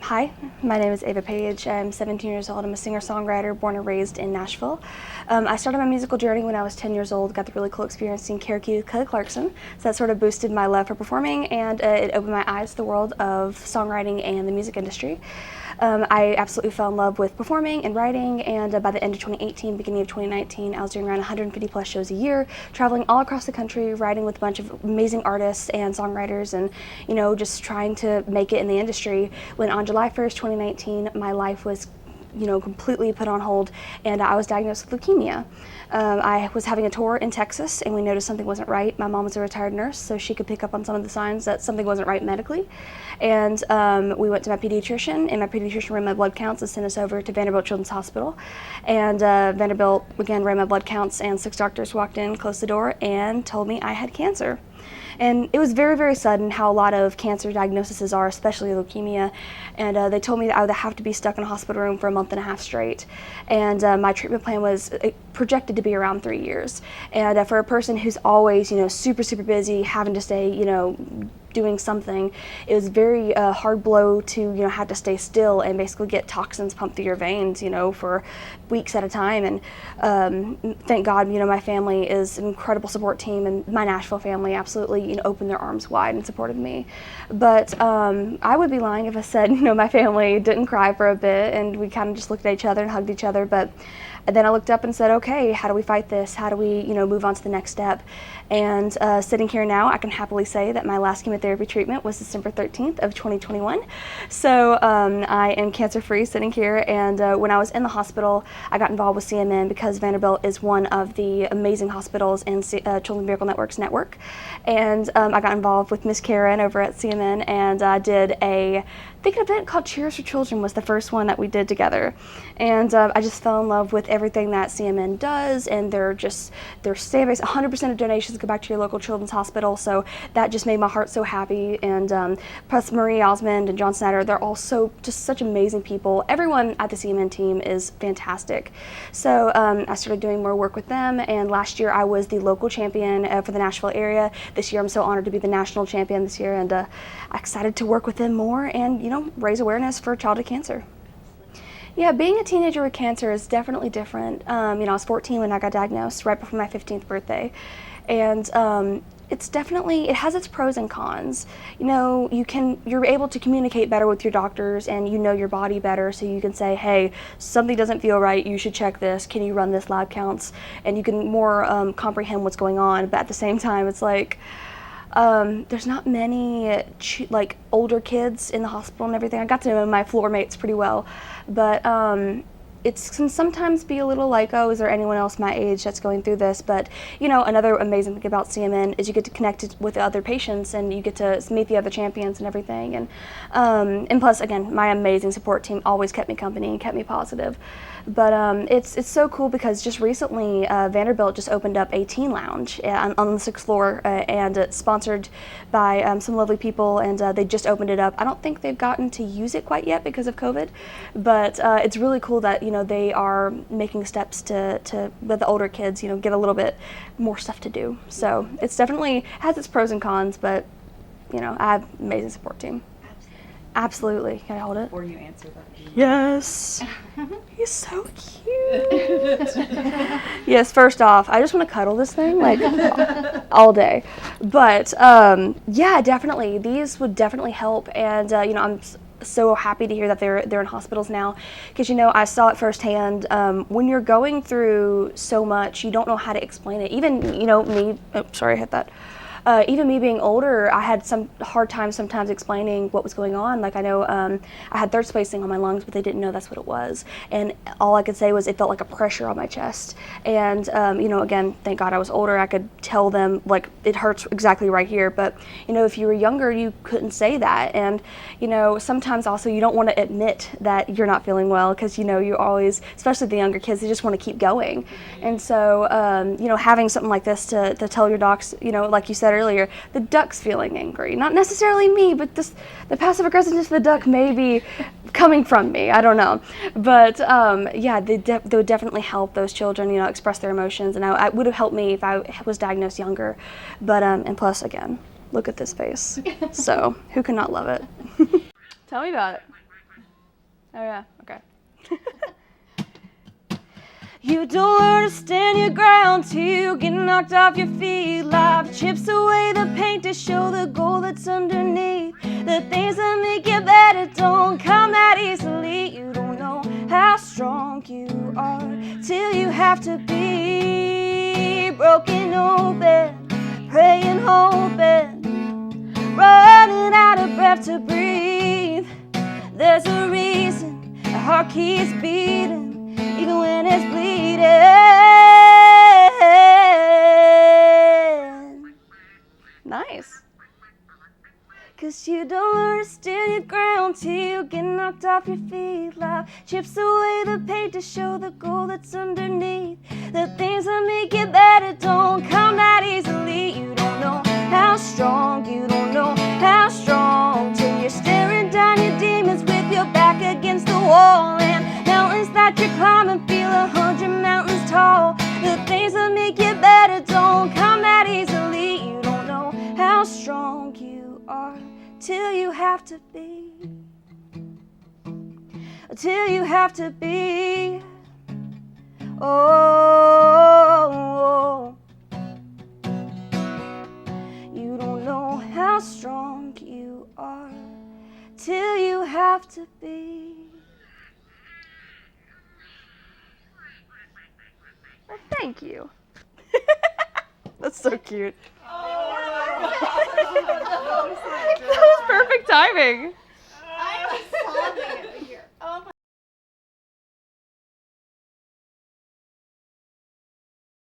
Hi, my name is Ava Paige. I'm 17 years old. I'm a singer-songwriter born and raised in Nashville. I started my musical journey when I was 10 years old, got the really cool experience seeing karaoke with Kelly Clarkson. So that sort of boosted my love for performing, and it opened my eyes to the world of songwriting and the music industry. I absolutely fell in love with performing and writing, and by the end of 2018, beginning of 2019, I was doing around 150 plus shows a year, traveling all across the country, writing with a bunch of amazing artists and songwriters, and just trying to make it in the industry. When on July 1st, 2019, my life was completely put on hold, and I was diagnosed with leukemia. I was having a tour in Texas, and we noticed something wasn't right. My mom was a retired nurse, so she could pick up on some of the signs that something wasn't right medically. And we went to my pediatrician, and my pediatrician ran my blood counts and sent us over to Vanderbilt Children's Hospital. And Vanderbilt, again, ran my blood counts, and 6 doctors walked in, closed the door, and told me I had cancer. And it was very, very sudden, how a lot of cancer diagnoses are, especially leukemia. And they told me that I would have to be stuck in a hospital room for a month and a half straight. And my treatment plan was projected to be around 3 years. And for a person who's always, super, super busy, having to stay, doing something, it was very hard blow to have to stay still and basically get toxins pumped through your veins for weeks at a time. And thank God my family is an incredible support team, and my Nashville family absolutely opened their arms wide and supported me. But I would be lying if I said my family didn't cry for a bit, and we kind of just looked at each other and hugged each other. But then I looked up and said, okay, how do we fight this? How do we move on to the next step? And sitting here now, I can happily say that my last chemotherapy treatment was December 13th of 2021. So I am cancer-free sitting here. And when I was in the hospital, I got involved with CMN because Vanderbilt is one of the amazing hospitals in Children's Miracle Network's network. And I got involved with Miss Karen over at CMN, and I did an event called Cheers for Children was the first one that we did together. And I just fell in love with everything that CMN does, and their stand base, 100% of donations go back to your local children's hospital, so that just made my heart so happy. And plus Marie Osmond and John Snyder, they're all just such amazing people. Everyone at the CMN team is fantastic. So I started doing more work with them, and last year I was the local champion for the Nashville area. This year I'm so honored to be the national champion this year, and I'm excited to work with them more and raise awareness for childhood cancer. Yeah, being a teenager with cancer is definitely different. I was 14 when I got diagnosed, right before my 15th birthday. And it has its pros and cons. You're able to communicate better with your doctors, and your body better, so you can say, hey, something doesn't feel right, you should check this, can you run this lab counts? And you can more comprehend what's going on, but at the same time, it's like, there's not many older kids in the hospital and everything. I got to know my floor mates pretty well, but it can sometimes be a little like, oh, is there anyone else my age that's going through this? But another amazing thing about CMN is you get to connect with the other patients, and you get to meet the other champions and everything. And plus, again, my amazing support team always kept me company and kept me positive. But it's so cool because just recently Vanderbilt just opened up a teen lounge on the 6th floor, and it's sponsored by some lovely people, and they just opened it up. I don't think they've gotten to use it quite yet because of COVID, but it's really cool that they are making steps to let the older kids get a little bit more stuff to do. So it's definitely has its pros and cons, but I have an amazing support team. Absolutely. Can I hold it? Before you answer that. Yes. He's so cute. Yes, first off, I just want to cuddle this thing all day. But yeah, definitely. These would definitely help. And I'm so happy to hear that they're in hospitals now, because I saw it firsthand. When you're going through so much, you don't know how to explain it. Even me. Oh, sorry, I hit that. Even me being older, I had some hard time sometimes explaining what was going on. Like I know I had third spacing on my lungs, but they didn't know that's what it was. And all I could say was it felt like a pressure on my chest. And again, thank God I was older. I could tell them like it hurts exactly right here. But if you were younger, you couldn't say that. And sometimes also you don't want to admit that you're not feeling well, because you always, especially the younger kids, they just want to keep going. And so having something like this to tell your docs, like you said earlier, the duck's feeling angry. Not necessarily me, but the passive aggressiveness of the duck may be coming from me. I don't know. But yeah, they would definitely help those children, express their emotions. And it would have helped me if I was diagnosed younger. But, and plus, again, look at this face. So who could not love it? Tell me about it. Oh yeah, okay. You don't learn to stand your ground till you get knocked off your feet. Life chips away the paint to show the gold that's underneath. The things that make you better don't come that easily. You don't know how strong you are till you have to be broken open, praying, hoping, running out of breath to breathe. There's a reason the heart keeps beating even when it's bleeding. Nice. 'Cause you don't learn to stand your ground till you get knocked off your feet. Life chips away the paint to show the gold that's underneath. The things that make it better don't come that easily. You don't know how strong, you don't know how strong till you're staring down your demons with your back against the wall. And mountains that you're climbing feel 100 mountains tall. The things that make you better don't come that easily. You don't know how strong you are till you have to be. Till you have to be. Oh, you don't know how strong you are till you have to be. Well, thank you. That's so cute. That was perfect timing. I was sobbing.